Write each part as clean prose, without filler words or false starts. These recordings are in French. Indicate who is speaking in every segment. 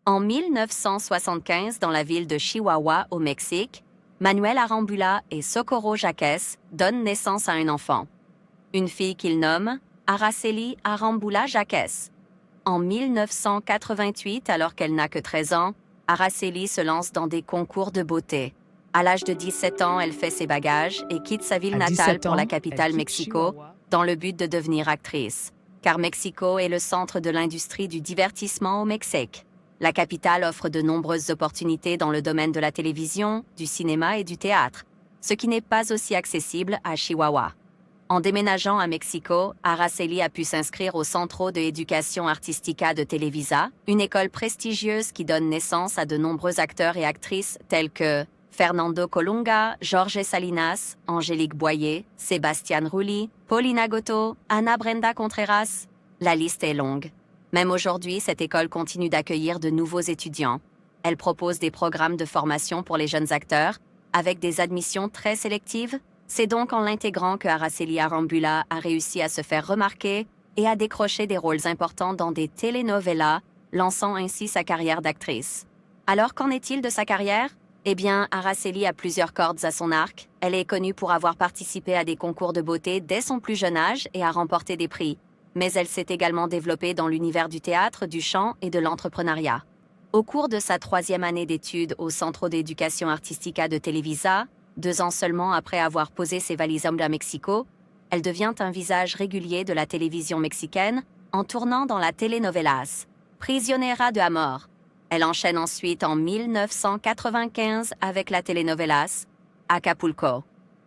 Speaker 1: En 1975, dans la ville de Chihuahua, au Mexique, Manuel Arambula et Socorro Jaques donnent naissance à un enfant. Une fille qu'ils nomment Araceli Arambula Jaques. En 1988, alors qu'elle n'a que 13 ans, Araceli se lance dans des concours de beauté. À l'âge de 17 ans, elle fait ses bagages et quitte sa ville
Speaker 2: À
Speaker 1: natale
Speaker 2: 17
Speaker 1: pour la
Speaker 2: ans,
Speaker 1: capitale
Speaker 2: elle quitte
Speaker 1: Mexico
Speaker 2: Chihuahua.
Speaker 1: dans le but de devenir actrice. Car Mexico est le centre de l'industrie du divertissement au Mexique. La capitale offre de nombreuses opportunités dans le domaine de la télévision, du cinéma et du théâtre, ce qui n'est pas aussi accessible à Chihuahua. En déménageant à Mexico, Araceli a pu s'inscrire au Centro de Educación Artística de Televisa, une école prestigieuse qui donne naissance à de nombreux acteurs et actrices tels que Fernando Colunga, Jorge Salinas, Angélique Boyer, Sebastián Rulli, Paulina Goto, Ana Brenda Contreras. La liste est longue. Même aujourd'hui, cette école continue d'accueillir de nouveaux étudiants. Elle propose des programmes de formation pour les jeunes acteurs, avec des admissions très sélectives. C'est donc en l'intégrant que Araceli Arambula a réussi à se faire remarquer et à décrocher des rôles importants dans des telenovelas, lançant ainsi sa carrière d'actrice. Alors, qu'en est-il de sa carrière? Eh bien, Araceli a plusieurs cordes à son arc. Elle est connue pour avoir participé à des concours de beauté dès son plus jeune âge et a remporté des prix. Mais elle s'est également développée dans l'univers du théâtre, du chant et de l'entrepreneuriat. Au cours de sa 3e année d'études au Centro de Educación Artística de Televisa, 2 ans seulement après avoir posé ses valises à Mexico, elle devient un visage régulier de la télévision mexicaine en tournant dans la telenovelas Prisionera de Amor. Elle enchaîne ensuite en 1995 avec la telenovelas Acapulco.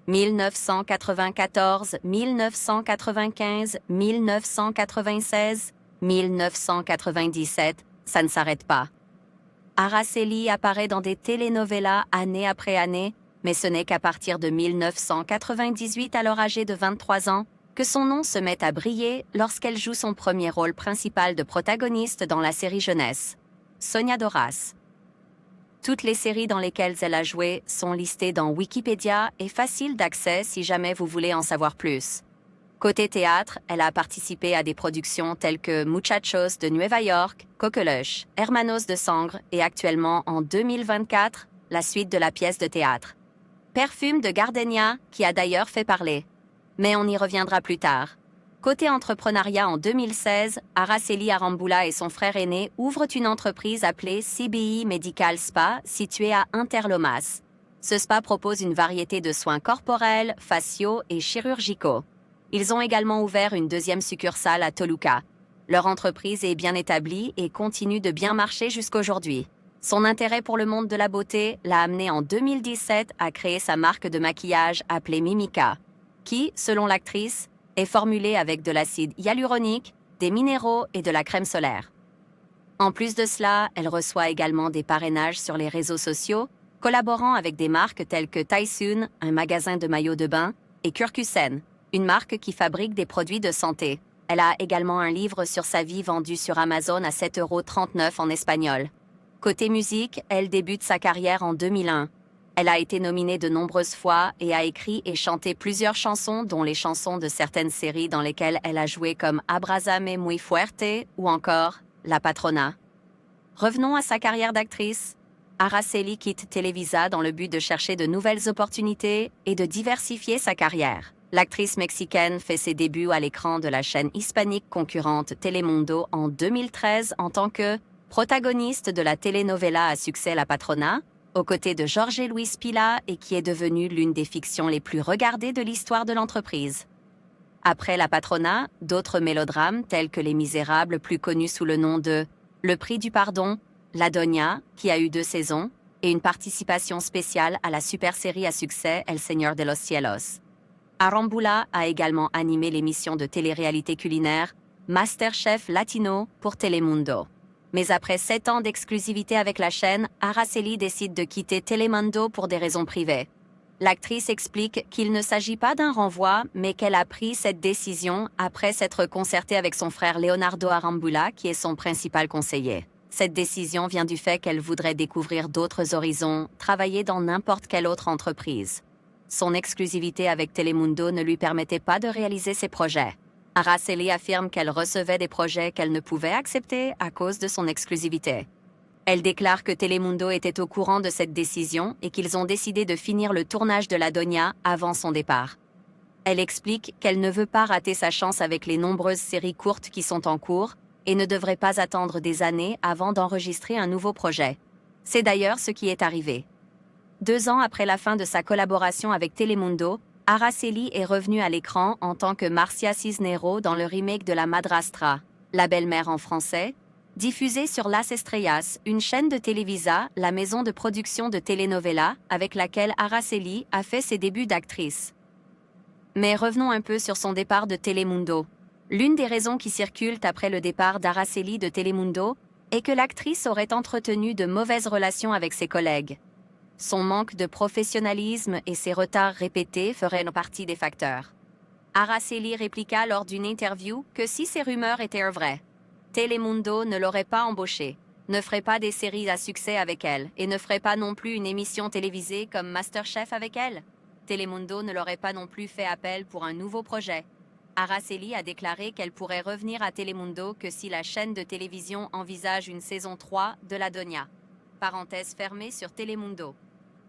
Speaker 1: 1994, 1995, 1996, 1997, ça ne s'arrête pas. Araceli apparaît dans des telenovelas année après année, mais ce n'est qu'à partir de 1998, alors âgée de 23 ans, que son nom se met à briller lorsqu'elle joue son premier rôle principal de protagoniste dans la série jeunesse, Soñadoras. Toutes les séries dans lesquelles elle a joué sont listées dans Wikipédia et faciles d'accès si jamais vous voulez en savoir plus. Côté théâtre, elle a participé à des productions telles que Muchachos de Nueva York, Coqueluche, Hermanos de Sangre et actuellement en 2024, la suite de la pièce de théâtre Perfume de Gardenia, qui a d'ailleurs fait parler. Mais on y reviendra plus tard. Côté entrepreneuriat en 2016, Araceli Arambula et son frère aîné ouvrent une entreprise appelée CBI Medical Spa située à Interlomas. Ce spa propose une variété de soins corporels, faciaux et chirurgicaux. Ils ont également ouvert une 2e succursale à Toluca. Leur entreprise est bien établie et continue de bien marcher jusqu'aujourd'hui. Son intérêt pour le monde de la beauté l'a amené en 2017 à créer sa marque de maquillage appelée Mimica, qui, selon l'actrice, est formulée avec de l'acide hyaluronique, des minéraux et de la crème solaire. En plus de cela, elle reçoit également des parrainages sur les réseaux sociaux, collaborant avec des marques telles que Tysoon, un magasin de maillots de bain, et Kurkusen, une marque qui fabrique des produits de santé. Elle a également un livre sur sa vie vendu sur Amazon à 7,39 € en espagnol. Côté musique, elle débute sa carrière en 2001. Elle a été nominée de nombreuses fois et a écrit et chanté plusieurs chansons, dont les chansons de certaines séries dans lesquelles elle a joué comme Abrázame muy fuerte ou encore La Patrona. Revenons à sa carrière d'actrice. Araceli quitte Televisa dans le but de chercher de nouvelles opportunités et de diversifier sa carrière. L'actrice mexicaine fait ses débuts à l'écran de la chaîne hispanique concurrente Telemundo en 2013 en tant que protagoniste de la telenovela à succès La Patrona, aux côtés de Jorge Luis Pila et qui est devenue l'une des fictions les plus regardées de l'histoire de l'entreprise. Après La Patrona, d'autres mélodrames tels que Les Misérables, plus connus sous le nom de Le Prix du Pardon, La Doña, qui a eu 2 saisons, et une participation spéciale à la super série à succès El Señor de los Cielos. Arambula a également animé l'émission de télé-réalité culinaire MasterChef Latino pour Telemundo. Mais après 7 ans d'exclusivité avec la chaîne, Araceli décide de quitter Telemundo pour des raisons privées. L'actrice explique qu'il ne s'agit pas d'un renvoi, mais qu'elle a pris cette décision après s'être concertée avec son frère Leonardo Arambula, qui est son principal conseiller. Cette décision vient du fait qu'elle voudrait découvrir d'autres horizons, travailler dans n'importe quelle autre entreprise. Son exclusivité avec Telemundo ne lui permettait pas de réaliser ses projets. Araceli affirme qu'elle recevait des projets qu'elle ne pouvait accepter à cause de son exclusivité. Elle déclare que Telemundo était au courant de cette décision et qu'ils ont décidé de finir le tournage de La Doña avant son départ. Elle explique qu'elle ne veut pas rater sa chance avec les nombreuses séries courtes qui sont en cours et ne devrait pas attendre des années avant d'enregistrer un nouveau projet. C'est d'ailleurs ce qui est arrivé. 2 ans après la fin de sa collaboration avec Telemundo, Araceli est revenue à l'écran en tant que Marcia Cisneros dans le remake de La Madrastra, La belle-mère en français, diffusé sur Las Estrellas, une chaîne de Televisa, la maison de production de telenovela avec laquelle Araceli a fait ses débuts d'actrice. Mais revenons un peu sur son départ de Telemundo. L'une des raisons qui circulent après le départ d'Araceli de Telemundo est que l'actrice aurait entretenu de mauvaises relations avec ses collègues. Son manque de professionnalisme et ses retards répétés feraient partie des facteurs. Araceli répliqua lors d'une interview que si ces rumeurs étaient vraies, Telemundo ne l'aurait pas embauchée, ne ferait pas des séries à succès avec elle et ne ferait pas non plus une émission télévisée comme MasterChef avec elle. Telemundo ne l'aurait pas non plus fait appel pour un nouveau projet. Araceli a déclaré qu'elle pourrait revenir à Telemundo que si la chaîne de télévision envisage une saison 3 de La Doña. Parenthèse fermée sur Telemundo.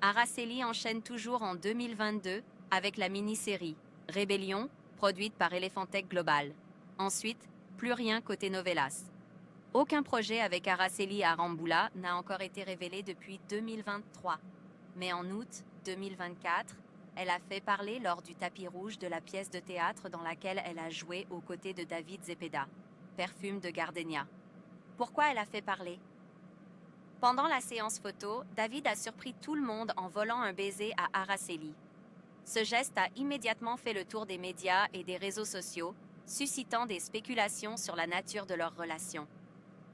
Speaker 1: Araceli enchaîne toujours en 2022 avec la mini-série Rébellion, produite par Elephantech Global. Ensuite, plus rien côté novelas. Aucun projet avec Araceli Arambula n'a encore été révélé depuis 2023. Mais en août 2024, elle a fait parler lors du tapis rouge de la pièce de théâtre dans laquelle elle a joué aux côtés de David Zepeda, Perfume de Gardenia. Pourquoi elle a fait parler? Pendant la séance photo, David a surpris tout le monde en volant un baiser à Araceli. Ce geste a immédiatement fait le tour des médias et des réseaux sociaux, suscitant des spéculations sur la nature de leur relation.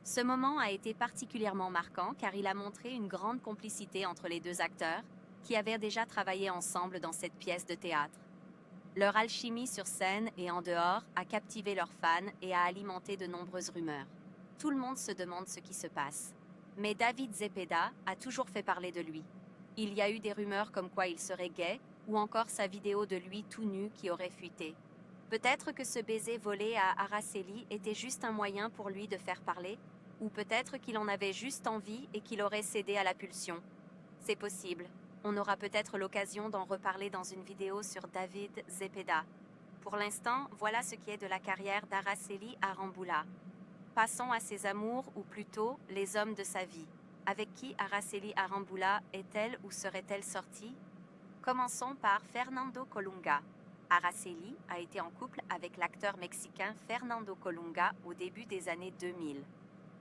Speaker 1: Ce moment a été particulièrement marquant car il a montré une grande complicité entre les deux acteurs, qui avaient déjà travaillé ensemble dans cette pièce de théâtre. Leur alchimie sur scène et en dehors a captivé leurs fans et a alimenté de nombreuses rumeurs. Tout le monde se demande ce qui se passe. Mais David Zepeda a toujours fait parler de lui. Il y a eu des rumeurs comme quoi il serait gay, ou encore sa vidéo de lui tout nu qui aurait fuité. Peut-être que ce baiser volé à Araceli était juste un moyen pour lui de faire parler, ou peut-être qu'il en avait juste envie et qu'il aurait cédé à la pulsion. C'est possible. On aura peut-être l'occasion d'en reparler dans une vidéo sur David Zepeda. Pour l'instant, voilà ce qui est de la carrière d'Araceli Arambula. Passons à ses amours, ou plutôt les hommes de sa vie. Avec qui Araceli Arambula est-elle ou serait-elle sortie? Commençons par Fernando Colunga. Araceli a été en couple avec l'acteur mexicain Fernando Colunga au début des années 2000.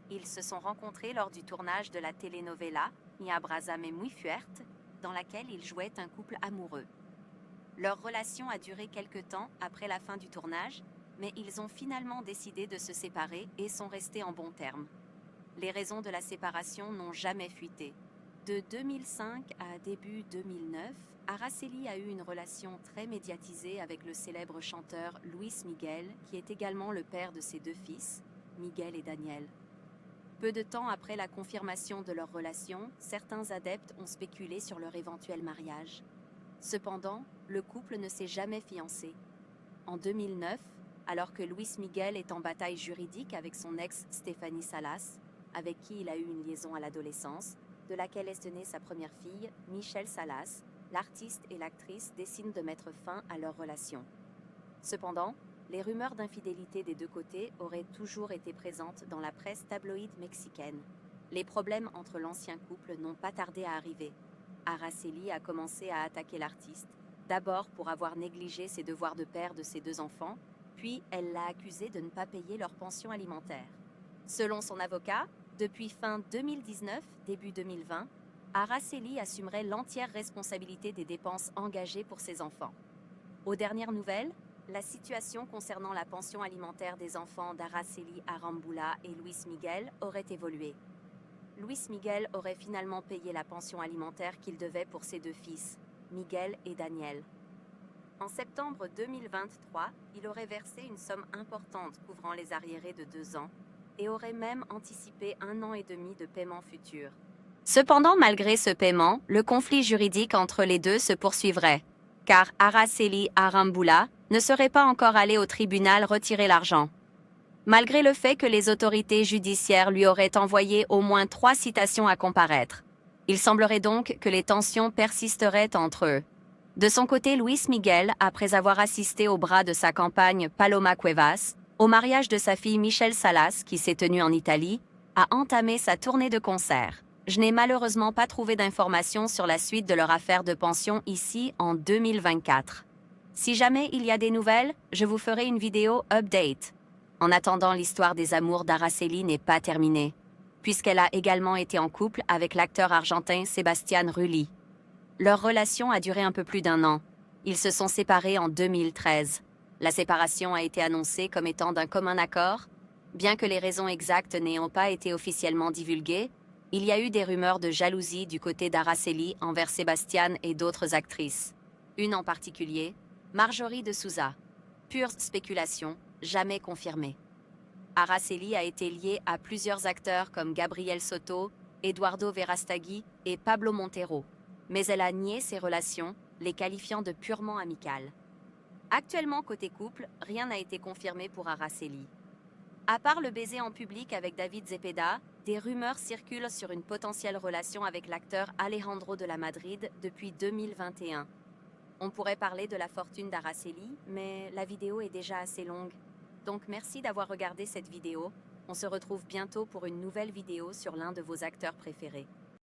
Speaker 1: Ils se sont rencontrés lors du tournage de la telenovela Mi Abrázame muy fuerte, dans laquelle ils jouaient un couple amoureux. Leur relation a duré quelque temps après la fin du tournage, mais ils ont finalement décidé de se séparer et sont restés en bons termes. Les raisons de la séparation n'ont jamais fuité. De 2005 à début 2009, Araceli a eu une relation très médiatisée avec le célèbre chanteur Luis Miguel, qui est également le père de ses 2 fils, Miguel et Daniel. Peu de temps après la confirmation de leur relation, certains adeptes ont spéculé sur leur éventuel mariage. Cependant, le couple ne s'est jamais fiancé. En 2009, alors que Luis Miguel est en bataille juridique avec son ex Stephanie Salas, avec qui il a eu une liaison à l'adolescence, de laquelle est née sa première fille, Michelle Salas, l'artiste et l'actrice décident de mettre fin à leur relation. Cependant, les rumeurs d'infidélité des deux côtés auraient toujours été présentes dans la presse tabloïde mexicaine. Les problèmes entre l'ancien couple n'ont pas tardé à arriver. Araceli a commencé à attaquer l'artiste, d'abord pour avoir négligé ses devoirs de père de ses 2 enfants, puis elle l'a accusé de ne pas payer leur pension alimentaire. Selon son avocat, depuis fin 2019, début 2020, Araceli assumerait l'entière responsabilité des dépenses engagées pour ses enfants. Aux dernières nouvelles, la situation concernant la pension alimentaire des enfants d'Araceli Arambula et Luis Miguel aurait évolué. Luis Miguel aurait finalement payé la pension alimentaire qu'il devait pour ses 2 fils, Miguel et Daniel. En septembre 2023, il aurait versé une somme importante couvrant les arriérés de 2 ans et aurait même anticipé 1 an et demi de paiement futur. Cependant, malgré ce paiement, le conflit juridique entre les deux se poursuivrait, car Araceli Arambula ne serait pas encore allée au tribunal retirer l'argent. malgré le fait que les autorités judiciaires lui auraient envoyé au moins 3 citations à comparaître. Il semblerait donc que les tensions persisteraient entre eux. De son côté, Luis Miguel, après avoir assisté au bras de sa compagne Paloma Cuevas, au mariage de sa fille Michelle Salas, qui s'est tenue en Italie, a entamé sa tournée de concerts. Je n'ai malheureusement pas trouvé d'informations sur la suite de leur affaire de pension ici en 2024. Si jamais il y a des nouvelles, je vous ferai une vidéo update. En attendant, l'histoire des amours d'Araceli n'est pas terminée, puisqu'elle a également été en couple avec l'acteur argentin Sebastián Rulli. Leur relation a duré un peu plus d'1 an. Ils se sont séparés en 2013. La séparation a été annoncée comme étant d'un commun accord. Bien que les raisons exactes n'aient pas été officiellement divulguées, il y a eu des rumeurs de jalousie du côté d'Araceli envers Sebastián et d'autres actrices. Une en particulier, Marjorie de Souza. Pure spéculation, jamais confirmée. Araceli a été liée à plusieurs acteurs comme Gabriel Soto, Eduardo Verastegui et Pablo Montero, mais elle a nié ces relations, les qualifiant de purement amicales. Actuellement, côté couple, rien n'a été confirmé pour Araceli. À part le baiser en public avec David Zepeda, des rumeurs circulent sur une potentielle relation avec l'acteur Alejandro de la Madrid depuis 2021. On pourrait parler de la fortune d'Araceli, mais la vidéo est déjà assez longue. Donc merci d'avoir regardé cette vidéo. On se retrouve bientôt pour une nouvelle vidéo sur l'un de vos acteurs préférés.